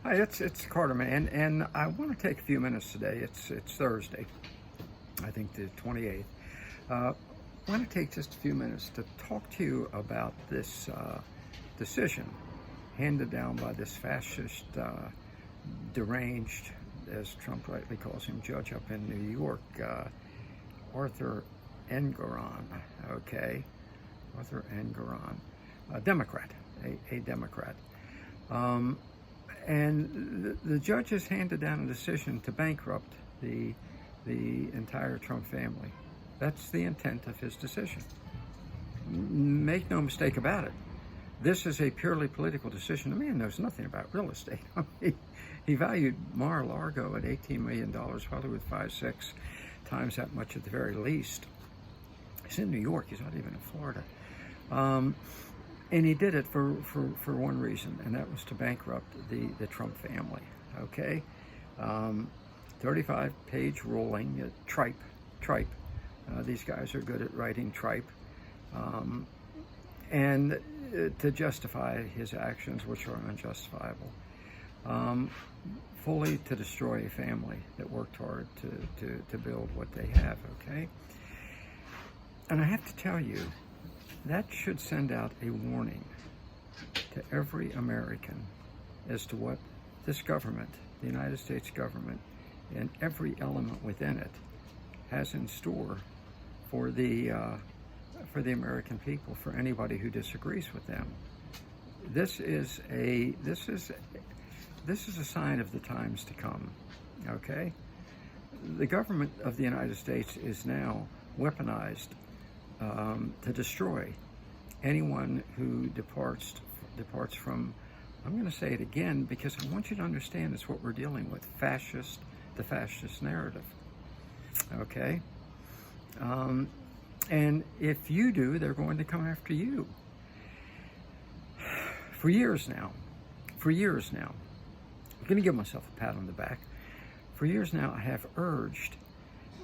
Hi, it's Carter, man, and I want to take a few minutes today. It's Thursday, I think the 28th. I want to take just a few minutes to talk to you about this decision handed down by this fascist, deranged, as Trump rightly calls him, judge up in New York, Arthur Engoron. Okay, Arthur Engoron, a Democrat, a Democrat. And the judge has handed down a decision to bankrupt the entire Trump family. That's the intent of his decision. Make no mistake about it. This is a purely political decision. The man knows nothing about real estate. He valued Mar-a-Lago at $18 million, probably with 5-6 times that much at the very least. He's in New York. He's not even in Florida. And he did it for one reason, and that was to bankrupt the Trump family, okay? 35-page ruling, tripe. These guys are good at writing tripe. And to justify his actions, which are unjustifiable. Fully to destroy a family that worked hard to build what they have, okay? And I have to tell you, that should send out a warning to every American as to what this government, the United States government, and every element within it has in store for the American people, for anybody who disagrees with them. This is a sign of the times to come, okay? The government of the United States is now weaponized to destroy anyone who departs from, I'm going to say it again because I want you to understand it's what we're dealing with, the fascist narrative, okay? And if you do, they're going to come after you. For years now, I'm going to give myself a pat on the back. For years now, I have urged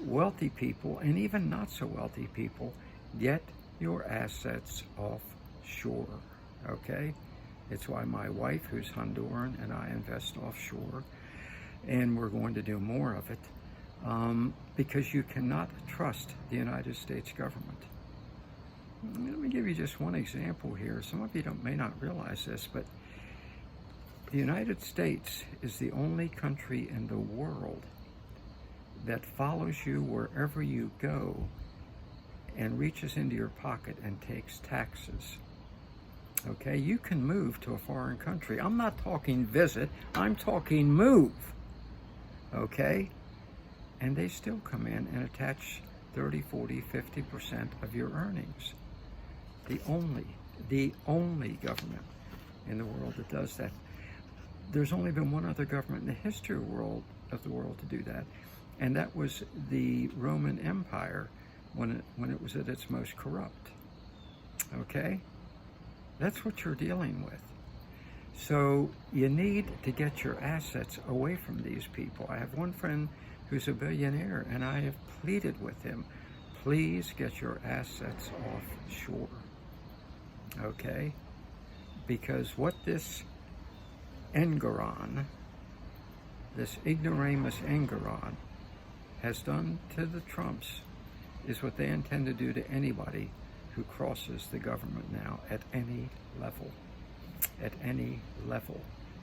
wealthy people and even not so wealthy people, get your assets offshore, okay? It's why my wife, who's Honduran, and I invest offshore, and we're going to do more of it, because you cannot trust the United States government. Let me give you just one example here. Some of you may not realize this, but the United States is the only country in the world that follows you wherever you go and reaches into your pocket and takes taxes. Okay, you can move to a foreign country. I'm not talking visit, I'm talking move. Okay? And they still come in and attach 30, 40, 50% of your earnings. The only government in the world that does that. There's only been one other government in the history of the world to do that, and that was the Roman Empire when it was at its most corrupt. Okay? That's what you're dealing with. So you need to get your assets away from these people. I have one friend who's a billionaire, and I have pleaded with him, please get your assets offshore. Okay? Because what this Engoron, this ignoramus Engoron, has done to the Trumps is what they intend to do to anybody who crosses the government now at any level,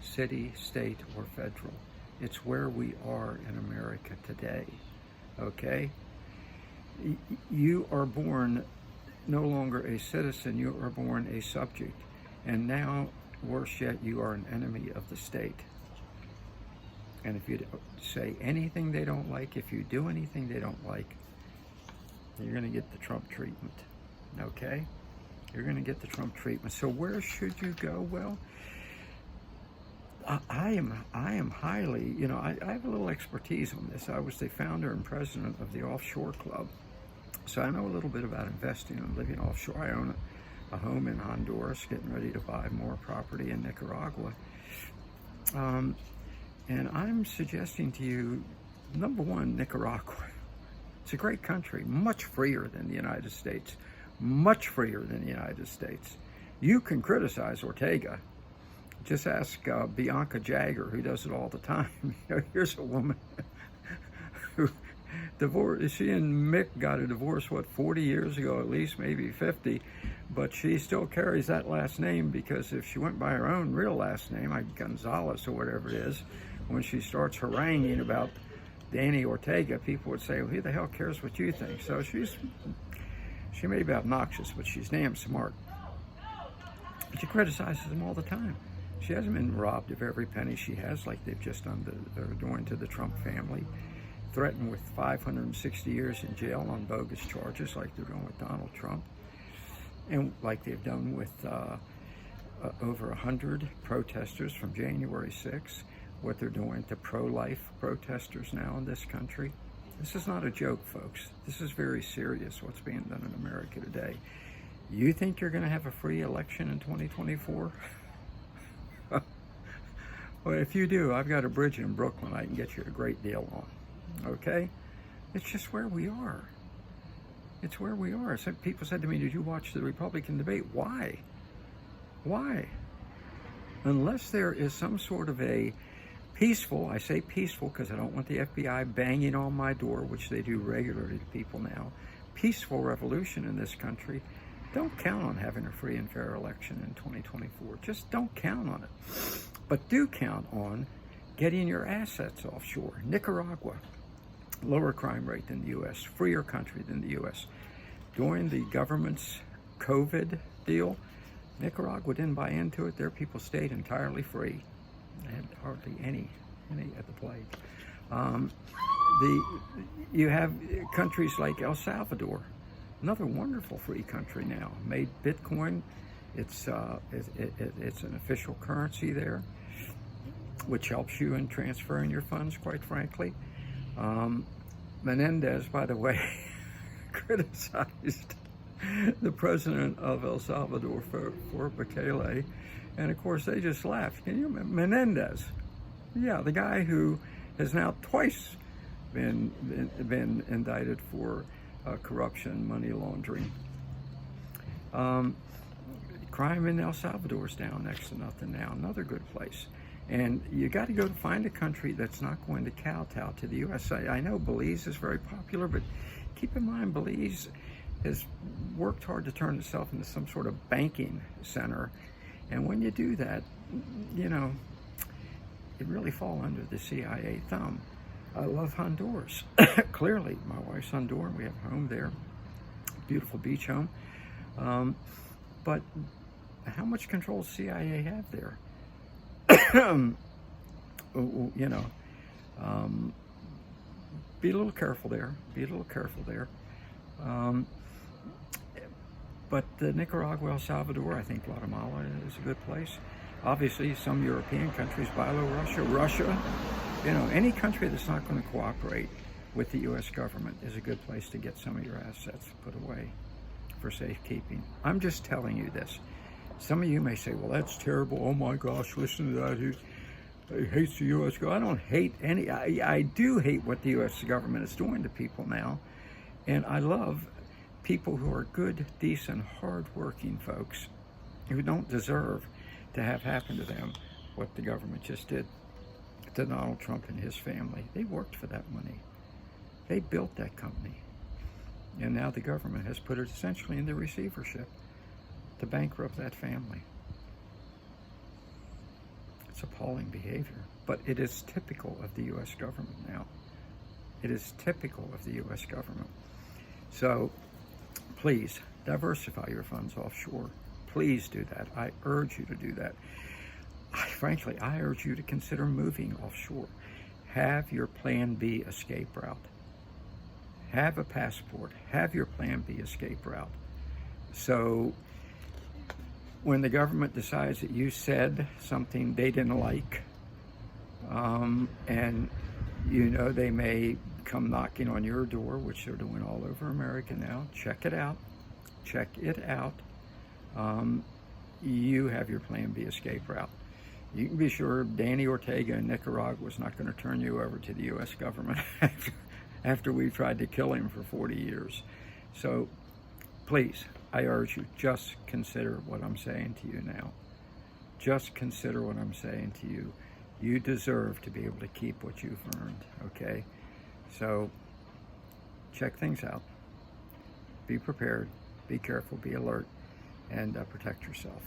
city, state, or federal. It's where we are in America today, okay? You are born no longer a citizen, you are born a subject, and now, worse yet, you are an enemy of the state. And if you say anything they don't like, if you do anything they don't like, you're going to get the Trump treatment, okay? You're going to get the Trump treatment. So where should you go? Well, I am highly, I have a little expertise on this. I was the founder and president of the Offshore Club. So I know a little bit about investing and living offshore. I own a home in Honduras, getting ready to buy more property in Nicaragua. And I'm suggesting to you, number one, Nicaragua. It's a great country, much freer than the United States, much freer than the United States. You can criticize Ortega Just ask Bianca Jagger, who does it all the time. Here's a woman who divorced. She and Mick got a divorce, 40 years ago at least, maybe 50. But she still carries that last name, because if she went by her own real last name, like Gonzalez or whatever it is, when she starts haranguing about Danny Ortega, people would say, well, who the hell cares what you think? So she may be obnoxious, but she's damn smart. She criticizes them all the time. She hasn't been robbed of every penny she has, like they've just done they're doing to the Trump family. Threatened with 560 years in jail on bogus charges, like they're doing with Donald Trump. And like they've done with over 100 protesters from January 6th, what they're doing to pro-life protesters now in this country. This is not a joke, folks. This is very serious, what's being done in America today. You think you're going to have a free election in 2024? Well, if you do, I've got a bridge in Brooklyn I can get you a great deal on. Okay? It's just where we are. It's where we are. Some people said to me, did you watch the Republican debate? Why? Why? Unless there is some sort of a peaceful, I say peaceful because I don't want the FBI banging on my door, which they do regularly to people now, peaceful revolution in this country, don't count on having a free and fair election in 2024. Just don't count on it. But do count on getting your assets offshore. Nicaragua, lower crime rate than the U.S., freer country than the U.S. During the government's COVID deal, Nicaragua didn't buy into it. Their people stayed entirely free. They had hardly any at the plague. You have countries like El Salvador, another wonderful free country now. Made Bitcoin, it's an official currency there, which helps you in transferring your funds, quite frankly. Menendez, by the way, criticized the president of El Salvador for Bukele, and of course they just laughed. Can you remember Menendez? Yeah, the guy who has now twice been indicted for corruption, money laundering. Crime in El Salvador is down next to nothing now. Another good place. And you got to go to find a country that's not going to kowtow to the U.S. I know Belize is very popular, but keep in mind Belize has worked hard to turn itself into some sort of banking center. And when you do that, you know, it really fall under the CIA thumb. I love Honduras. Clearly, my wife's Honduran. We have a home there. Beautiful beach home. But how much control does CIA have there? You know, be a little careful there. Be a little careful there. But Nicaragua, El Salvador, I think Guatemala is a good place. Obviously, some European countries, Russia, you know, any country that's not going to cooperate with the U.S. government is a good place to get some of your assets put away for safekeeping. I'm just telling you this. Some of you may say, well, that's terrible. Oh my gosh, listen to that. He hates the U.S. government. I don't hate any. I do hate what the U.S. government is doing to people now. And I love people who are good, decent, hard-working folks who don't deserve to have happen to them what the government just did to Donald Trump and his family. They worked for that money. They built that company. And now the government has put it essentially into receivership to bankrupt that family. It's appalling behavior, but it is typical of the U.S. government now. It is typical of the U.S. government. So please diversify your funds offshore. Please do that. I urge you to do that. Frankly, I urge you to consider moving offshore. Have your plan B escape route. Have a passport. Have your plan B escape route. So when the government decides that you said something they didn't like, and you know they may come knocking on your door, which they're doing all over America now, check it out. Check it out. You have your plan B escape route. You can be sure Danny Ortega in Nicaragua is not going to turn you over to the U.S. government after we tried to kill him for 40 years. So please, I urge you, just consider what I'm saying to you now. just consider what I'm saying to you. You deserve to be able to keep what you've earned, okay? So check things out. Be prepared, be careful, be alert, and protect yourself.